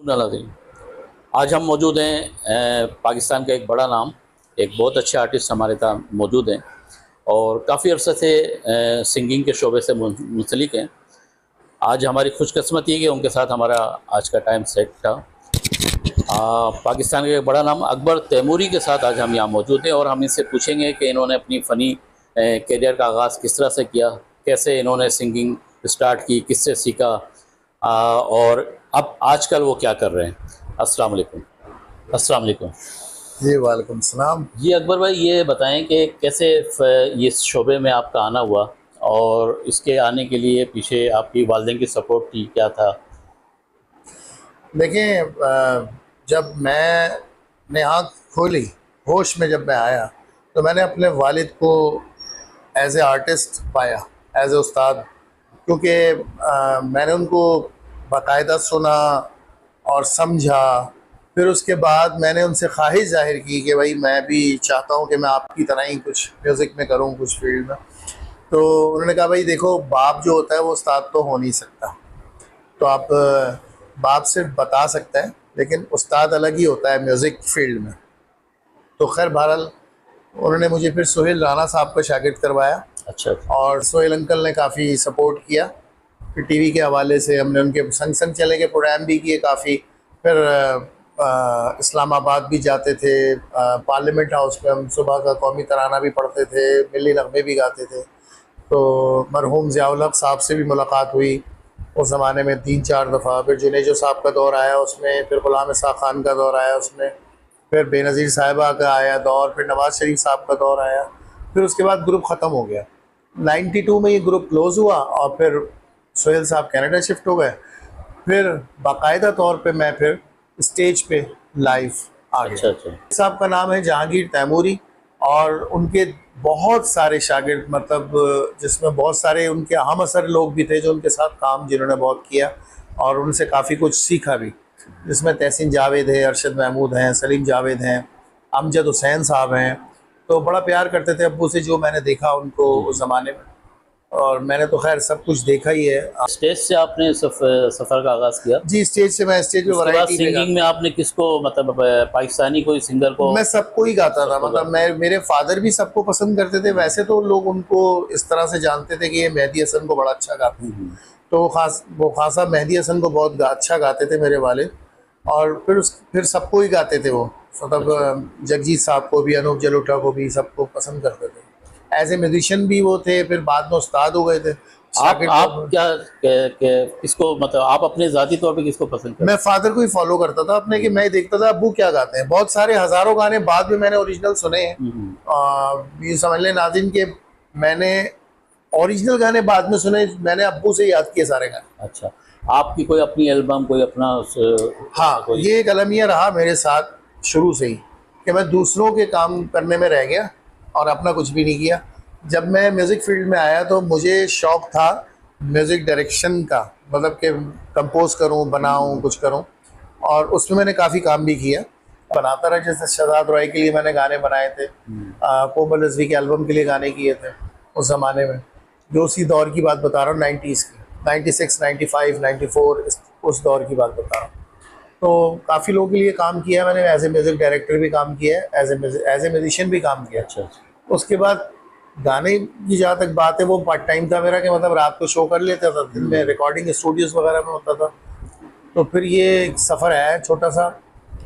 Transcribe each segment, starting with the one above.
नाज़रीन, आज हम मौजूद हैं पाकिस्तान का एक बड़ा नाम, एक बहुत अच्छे आर्टिस्ट हमारे साथ मौजूद हैं और काफ़ी अरसे से सिंगिंग के शोबे से मुंसलिक हैं। आज हमारी खुशकिस्मती है कि उनके साथ हमारा आज का टाइम सेट था। पाकिस्तान का एक बड़ा नाम अकबर तैमूरी के साथ आज हम यहाँ मौजूद हैं और हम इनसे पूछेंगे कि इन्होंने अपनी फ़नी करियर का आगाज़ किस तरह से किया, कैसे इन्होंने सिंगिंग स्टार्ट की, किससे सीखा और अब आजकल वो क्या कर रहे हैं। अस्सलाम वालेकुम। अस्सलाम वालेकुम जी वालेकुम सलाम। जी अकबर भाई, ये बताएं कि कैसे ये इस शोबे में आपका आना हुआ और इसके आने के लिए पीछे आपकी वालिदैन की सपोर्ट थी, क्या था? देखें, जब मैंने आँख खोली, होश में जब मैं आया, तो मैंने अपने वालिद को एज ए आर्टिस्ट पाया, एज ए उस्ताद। क्योंकि मैंने उनको बाकायदा सुना और समझा। फिर उसके बाद मैंने उनसे ख्वाहिश ज़ाहिर की कि भाई मैं भी चाहता हूँ कि मैं आपकी तरह ही कुछ म्यूज़िक में करूँ, कुछ फील्ड में। तो उन्होंने कहा भाई देखो, बाप जो होता है वो उस्ताद तो हो नहीं सकता। तो आप बाप सिर्फ बता सकते हैं, लेकिन उस्ताद अलग ही होता है म्यूज़िक फील्ड में। तो खैर बहरहाल उन्होंने मुझे फिर सोहेल राना साहब का शागिर्द करवाया। अच्छा। और सोहेल अंकल ने काफ़ी सपोर्ट किया। फिर टीवी के हवाले से हमने उनके संग संग चले के प्रोग्राम भी किए काफ़ी। फिर इस्लामाबाद भी जाते थे, पार्लियामेंट हाउस में हम सुबह का कौमी तराना भी पढ़ते थे, मिली नगमे भी गाते थे। तो मरहूम ज़ियाउल हक साहब से भी मुलाकात हुई उस ज़माने में 3-4 दफ़ा। फिर जुनेजो साहब का दौर आया उसमें, फिर ग़ुलाम इस्हाक़ खान का दौर आया उसमें, फिर बेनज़ीर साहिबा का आया दौर, फिर नवाज़ शरीफ साहब का दौर आया। फिर उसके बाद ग्रुप ख़त्म हो गया। 92 में ये ग्रुप क्लोज़ हुआ और फिर सोहेल साहब कनाडा शिफ्ट हो गए। फिर बाकायदा तौर पे मैं फिर स्टेज पे लाइव आ गया। अच्छा। साहब का नाम है जहांगीर तैमूरी और उनके बहुत सारे शागिर्द, मतलब जिसमें बहुत सारे उनके अहम असर लोग भी थे जो उनके साथ काम जिन्होंने बहुत किया और उनसे काफ़ी कुछ सीखा भी। जिसमें तहसीन जावेद है, अरशद महमूद हैं, सलीम जावेद हैं, अमजद हुसैन साहब हैं। तो बड़ा प्यार करते थे अब्बू से, जो मैंने देखा उनको उस ज़माने में। और मैंने तो खैर सब कुछ देखा ही है। स्टेज से आपने सफ़र का आगाज़ किया? जी, स्टेज से। मैं स्टेज पे उसके बाद वैरायटी में सिंगिंग में आपने किसको, मतलब पाकिस्तानी कोई सिंगर को? मैं सबको ही गाता था। मतलब मेरे फादर भी सबको पसंद करते थे। वैसे तो लोग उनको इस तरह से जानते थे कि ये मेहदी हसन को बड़ा अच्छा गाते हैं। तो वो खासा मेहदी हसन को बहुत अच्छा गाते थे मेरे वालिद। और फिर सबको ही गाते थे वो, मतलब जगजीत साहब को भी, अनूप जलोटा को भी, सबको पसंद करते थे। एज ए म्यूजिशियन भी वो थे, फिर बाद में उस्ताद हो गए थे। आप क्या किसको, मतलब आप अपने ज़ाती तौर पे किसको पसंद करते? मैं फादर को ही फॉलो करता था अपने, कि मैं देखता था अब्बू क्या गाते हैं। बहुत सारे हज़ारों गाने बाद में मैंने ओरिजिनल सुने हैं। ये समझ लें नाज़रीन के मैंने ओरिजिनल गाने बाद में सुने, मैंने अब्बू से याद किए सारे गाने। अच्छा, आपकी कोई अपनी एल्बम, कोई अपना हाँ, ये एक अलमिया रहा मेरे साथ शुरू से ही कि मैं दूसरों के काम करने में रह गया और अपना कुछ भी नहीं किया। जब मैं म्यूज़िक फील्ड में आया तो मुझे शौक़ था म्यूज़िक डायरेक्शन का, मतलब कि कंपोज करूं, बनाऊं, कुछ करूं। और उसमें मैंने काफ़ी काम भी किया, बनाता रहा। जैसे शहजाद रॉय के लिए मैंने गाने बनाए थे, कोमल रिजवी के एल्बम के लिए गाने किए थे उस ज़माने में। जो उसी दौर की बात बता रहा हूँ, 90s की, 96, 95, 94, उस दौर की बात बता रहा हूँ। तो काफ़ी लोगों के लिए काम किया मैंने। एज ए म्यूज़िक डायरेक्टर भी काम किया है, एज ए म्यूजिशियन भी काम किया। अच्छा। उसके बाद गाने की जहाँ तक बात है, वो पार्ट टाइम था मेरा, कि मतलब रात को शो कर लेता था, दिन में रिकॉर्डिंग स्टूडियोज़ वगैरह में होता था। तो फिर ये एक सफ़र है छोटा सा,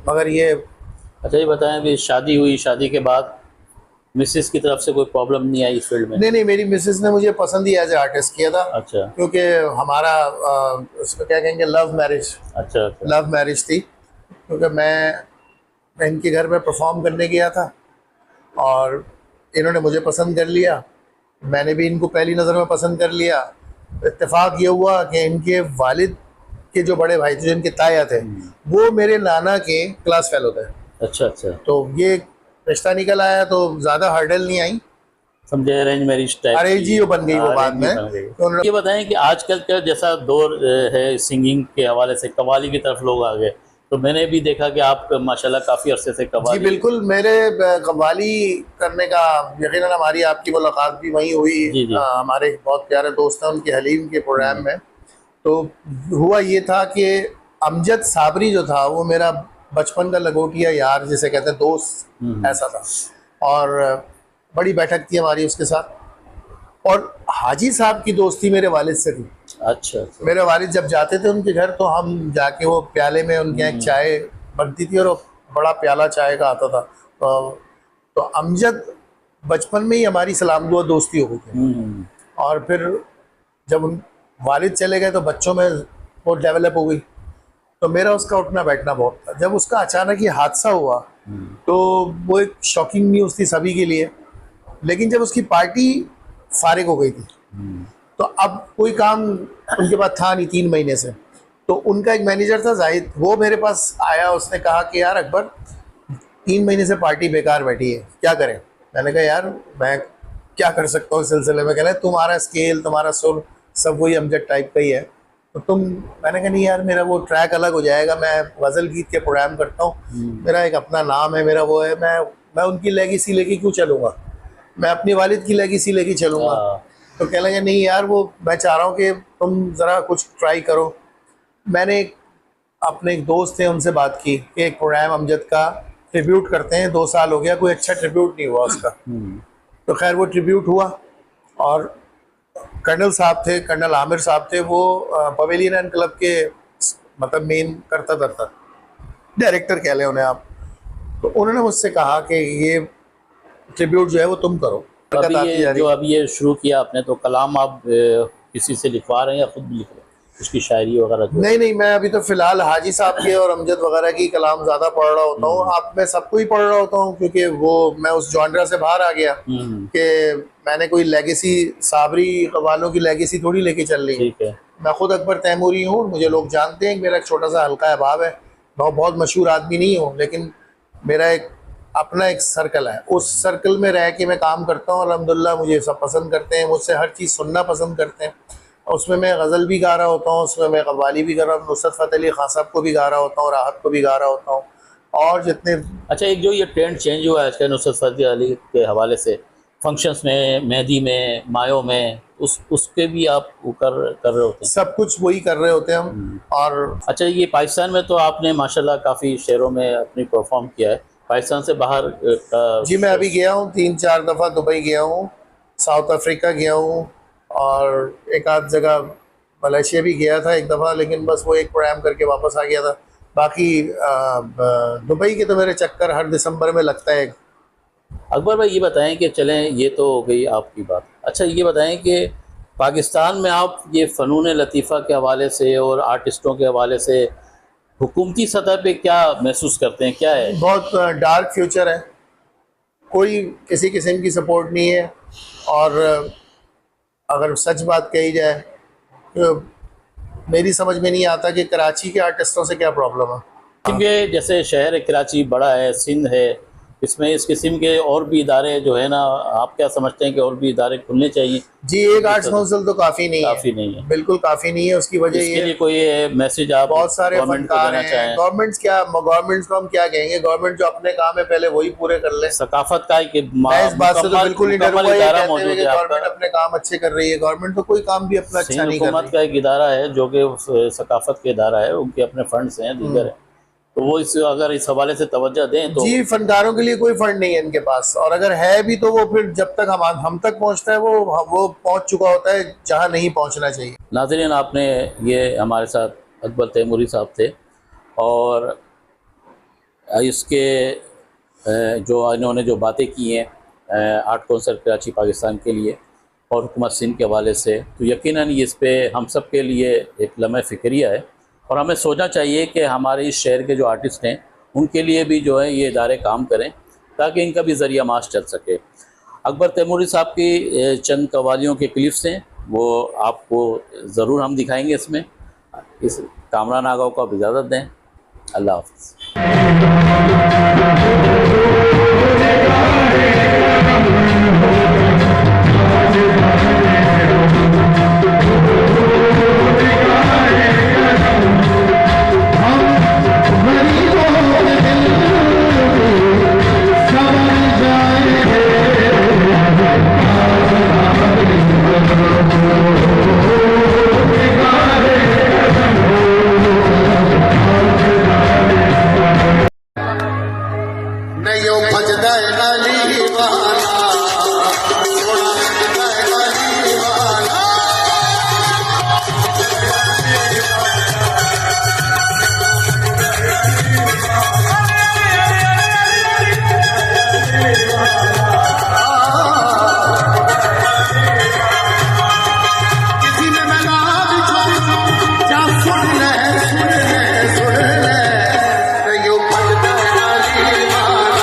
मगर ये। अच्छा, ये बताएं, अभी शादी हुई, शादी के बाद मिसेस की तरफ से कोई प्रॉब्लम नहीं आई इस फील्ड में? नहीं, मेरी मिसेस ने मुझे पसंद ही एज ए आर्टिस्ट किया था। अच्छा। क्योंकि हमारा उसको क्या कहेंगे, लव मैरिज। अच्छा। लव मैरिज थी। क्योंकि मैं इनके घर में परफॉर्म करने गया था और इन्होंने मुझे पसंद कर लिया, मैंने भी इनको पहली नज़र में पसंद कर लिया। इत्तेफाक ये हुआ कि इनके वालिद के जो बड़े भाई थे, जो इनके ताया थे, वो मेरे नाना के क्लास फेलो थे। अच्छा। तो ये रिश्ता निकल आया, तो ज़्यादा हर्डल नहीं आई, समझे, अरेंज मैरिज टाइप। अरेंज ही बन गई वो बाद में। तो ये बताएं कि आजकल का जैसा दौर है सिंगिंग के हवाले से, कव्वाली की तरफ लोग आ गए, तो मैंने भी देखा कि आप माशाल्लाह काफ़ी अरसे से कव्वाली। जी बिल्कुल, मेरे कव्वाली करने का यकीनन हमारी आपकी मुलाकात भी वहीं हुई। जी। हमारे एक बहुत प्यारे दोस्त हैं, उनके हलीम के प्रोग्राम में। तो हुआ ये था कि अमजद साबरी जो था वो मेरा बचपन का लगोटिया यार, जिसे कहते हैं दोस्त, ऐसा था। और बड़ी बैठक थी हमारी उसके साथ। और हाजी साहब की दोस्ती मेरे वालिद से थी। अच्छा अच्छा। मेरे वालिद जब जाते थे उनके घर, तो हम जाके वो प्याले में, उनके यहाँ एक चाय बनती थी और वो बड़ा प्याला चाय का आता था। तो अमजद बचपन में ही हमारी सलाम दुआ दोस्ती हो गई थी। और फिर जब उन वालिद चले गए तो बच्चों में वो डेवलप हो गई। तो मेरा उसका उठना बैठना बहुत था। जब उसका अचानक ही हादसा हुआ तो वो एक शॉकिंग न्यूज़ थी सभी के लिए। लेकिन जब उसकी पार्टी फारिग हो गई थी तो अब कोई काम उनके पास था नहीं 3 महीने से। तो उनका एक मैनेजर था जाहिद, वो मेरे पास आया। उसने कहा कि यार अकबर, 3 महीने से पार्टी बेकार बैठी है, क्या करें। मैंने कहा यार मैं क्या कर सकता हूँ इस सिलसिले में। कह रहे तुम्हारा स्केल, तुम्हारा सुर सब वही अमजद टाइप का ही है, तो तुम। मैंने कहा नहीं यार, मेरा वो ट्रैक अलग हो जाएगा। मैं गज़ल गीत के प्रोग्राम करता हूँ, मेरा एक अपना नाम है, मेरा वो है। मैं उनकी लेगेसी लेके क्यों चलूँगा, मैं अपनी वालिद की लेगेसी लेके चलूँगा। तो कहने लगे नहीं यार, वो मैं चाह रहा हूँ कि तुम ज़रा कुछ ट्राई करो। मैंने अपने एक दोस्त थे, उनसे बात की कि एक प्रोग्राम अमजद का ट्रिब्यूट करते हैं, 2 साल हो गया, कोई अच्छा ट्रिब्यूट नहीं हुआ उसका। तो खैर वो ट्रिब्यूट हुआ और कर्नल साहब थे, कर्नल आमिर साहब थे, वो पवेलियन एंड क्लब के मतलब मेन करता डायरेक्टर कह लें उन्हें आप। तो उन्होंने मुझसे कहा कि ये ट्रिब्यूट जो है वो तुम करो। अभी ये शुरू किया आपने, तो कलाम आप किसी से लिखवा रहे हैं या खुद भी लिख रहे हैं उसकी शायरी वगैरह? नहीं, मैं अभी तो फिलहाल हाजी साहब के और अमजद वगैरह की कलाम ज़्यादा पढ़ रहा होता हूँ। अब मैं सबको ही पढ़ रहा होता हूँ क्योंकि वो मैं उस जॉनरा से बाहर आ गया कि मैंने कोई लेगेसी, साबरी वालों की लेगेसी थोड़ी लेके चल रही है। मैं खुद अकबर तैमूरी हूँ, मुझे लोग जानते हैं, मेरा एक छोटा सा हल्का अहबाब है। मैं बहुत मशहूर आदमी नहीं हूँ, लेकिन मेरा एक अपना एक सर्कल है, उस सर्कल में रह के मैं काम करता हूँ। अल्हम्दुलिल्लाह मुझे सब पसंद करते हैं, मुझसे हर चीज़ सुनना पसंद करते हैं। उसमें मैं गज़ल भी गा रहा होता हूँ, उसमें मैं कव्वाली भी कर रहा हूँ, नुसरत फ़तेह अली खान साहब को भी गा रहा होता हूँ, राहत को भी गा रहा होता हूँ, और जितने। अच्छा, एक जो ये ट्रेंड चेंज हुआ है आजकल नुसरत फ़तेह अली के हवाले से, फंक्शंस में, मेहंदी में, मायों में, उसके भी आप कर रहे होते हैं? सब कुछ वही कर रहे होते हैं हम। और अच्छा, ये पाकिस्तान में तो आपने माशाल्लाह काफ़ी शहरों में अपनी परफॉर्म किया है, पाकिस्तान से बाहर जी मैं अभी गया हूँ 3-4 दफ़ा, दुबई गया हूँ, साउथ अफ्रीका गया हूँ, और एक आध जगह मलेशिया भी गया था एक दफ़ा, लेकिन बस वो एक प्रोग्राम करके वापस आ गया था। बाकी दुबई के तो मेरे चक्कर हर दिसंबर में लगता है। अकबर भाई ये बताएं कि चलें, ये तो हो गई आपकी बात। अच्छा ये बताएं कि पाकिस्तान में आप ये फ़नून लतीफ़ा के हवाले से और आर्टिस्टों के हवाले से हुकूमती सतह पे क्या महसूस करते हैं, क्या है? बहुत डार्क फ्यूचर है, कोई किसी किस्म की सपोर्ट नहीं है। और अगर सच बात कही जाए तो मेरी समझ में नहीं आता कि कराची के आर्टिस्टों से क्या प्रॉब्लम है। क्योंकि जैसे शहर कराची बड़ा है, सिंध है, इसमें इस किस्म के और भी इदारे जो है ना, आप क्या समझते हैं कि और भी इदारे खुलने चाहिए? जी, एक आर्ट्स काउंसिल तो काफ़ी नहीं है, बिल्कुल काफ़ी नहीं है। उसकी वजह इसके लिए कोई मैसेज आप बहुत सारे फनकार हैं, गवर्नमेंट्स को हम क्या कहेंगे, गवर्नमेंट जो अपने काम है पहले वही पूरे कर ले। सकाफत का मैं इस बात से तो बिल्कुल नहीं डरूंगा ये कहते हुए कि गवर्नमेंट अपने काम अच्छे कर रही है। गवर्नमेंट तो कोई काम भी अपना अच्छा नहीं कर रही। हुकूमत का एक इदारा है जो कि सकाफत के इदारा है, उनके अपने फंड्स हैं दीगर है, तो वो अगर इस हवाले से तवज्जो दें तो। जी, फनकारों के लिए कोई फंड नहीं है इनके पास, और अगर है भी तो वो फिर जब तक हम तक पहुंचता है वो पहुंच चुका होता है जहां नहीं पहुंचना चाहिए। नाज़रीन, आपने ये हमारे साथ अकबर तैमूरी साहब थे, और इसके जो इन्होंने जो बातें की हैं आर्ट कौंसिल कराची पाकिस्तान के लिए और हुकूमत सिंध के हवाले से, तो यकीनन इस पे हम सब के लिए एक लम्हे फ़िक्रिया है, और हमें सोचना चाहिए कि हमारे इस शहर के जो आर्टिस्ट हैं उनके लिए भी जो है ये इदारे काम करें ताकि इनका भी ज़रिया माश चल सके। अकबर तैमूरी साहब की चंद कव्वालियों के क्लिप्स हैं, वो आपको ज़रूर हम दिखाएंगे इसमें। इस कामरान आगा को आप इजाज़त दें। अल्लाह हाफ़िज़।